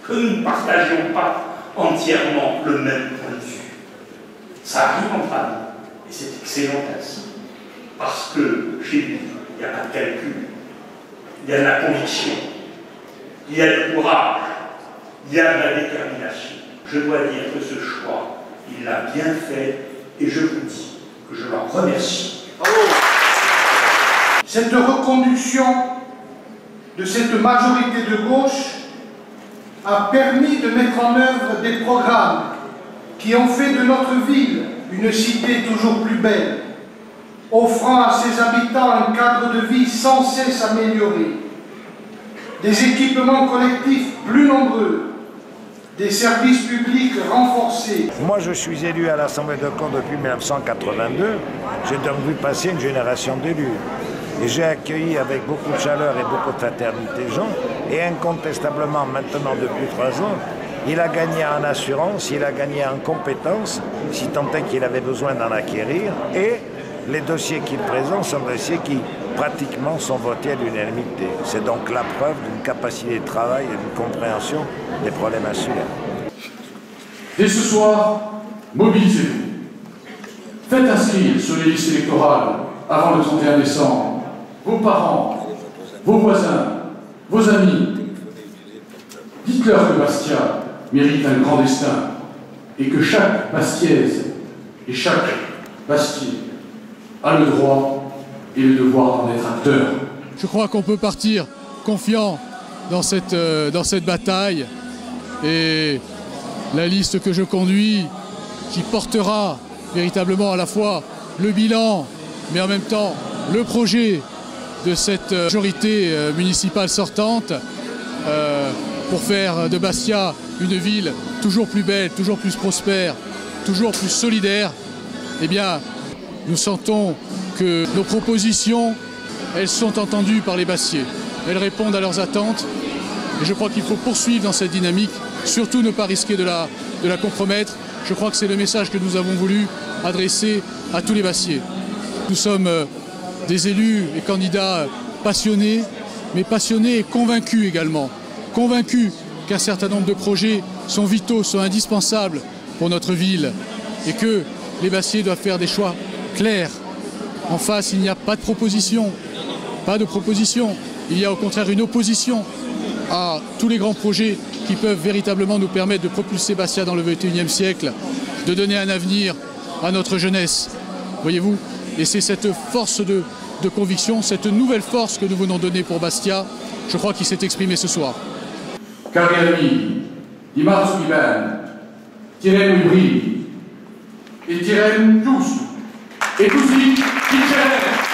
que nous ne partagions pas entièrement le même point de vue. Ça arrive en famille, et c'est excellent ainsi. Parce que chez lui, il n'y a pas de calcul, il y a de la conviction, il y a du courage, il y a de la détermination. Je dois dire que ce choix, il l'a bien fait, et je vous dis que je l'en remercie. Cette reconduction de cette majorité de gauche a permis de mettre en œuvre des programmes qui ont fait de notre ville une cité toujours plus belle, offrant à ses habitants un cadre de vie sans cesse amélioré, des équipements collectifs plus nombreux, des services publics renforcés. Moi, je suis élu à l'Assemblée de Caen depuis 1982. J'ai donc vu passer une génération d'élus. Et j'ai accueilli avec beaucoup de chaleur et beaucoup de fraternité Jean. Et incontestablement, maintenant, depuis 3 ans, il a gagné en assurance, il a gagné en compétences, si tant est qu'il avait besoin d'en acquérir. Et les dossiers qu'il présente sont des dossiers qui, pratiquement, sont votés à l'unanimité. C'est donc la preuve d'une capacité de travail et d'une compréhension des problèmes insulaires. Dès ce soir, mobilisez-vous. Faites inscrire sur les listes électorales, avant le 31 décembre, vos parents, vos voisins, vos amis. Dites-leur que Bastia mérite un grand destin et que chaque Bastiaise et chaque Bastier a le droit et le devoir d'en être acteur. Je crois qu'on peut partir confiant dans cette bataille, et la liste que je conduis, qui portera véritablement à la fois le bilan, mais en même temps le projet de cette majorité municipale sortante, pour faire de Bastia une ville toujours plus belle, toujours plus prospère, toujours plus solidaire. Eh bien, nous sentons que nos propositions, elles sont entendues par les Bastiais. Elles répondent à leurs attentes, et je crois qu'il faut poursuivre dans cette dynamique, surtout ne pas risquer de la compromettre. Je crois que c'est le message que nous avons voulu adresser à tous les Bastiais. Nous sommes des élus et candidats passionnés, mais passionnés et convaincus également. Convaincus qu'un certain nombre de projets sont vitaux, sont indispensables pour notre ville, et que les Bastiais doivent faire des choix clairs. En face, il n'y a pas de proposition. Pas de proposition. Il y a au contraire une opposition à tous les grands projets qui peuvent véritablement nous permettre de propulser Bastia dans le XXIe siècle, de donner un avenir à notre jeunesse. Voyez-vous? Et c'est cette force de conviction, cette nouvelle force que nous venons donner pour Bastia, je crois, qui s'est exprimée ce soir. Cari amici, di marzo di bene, tirem i brividi e tirem giusto, e così vinceremo.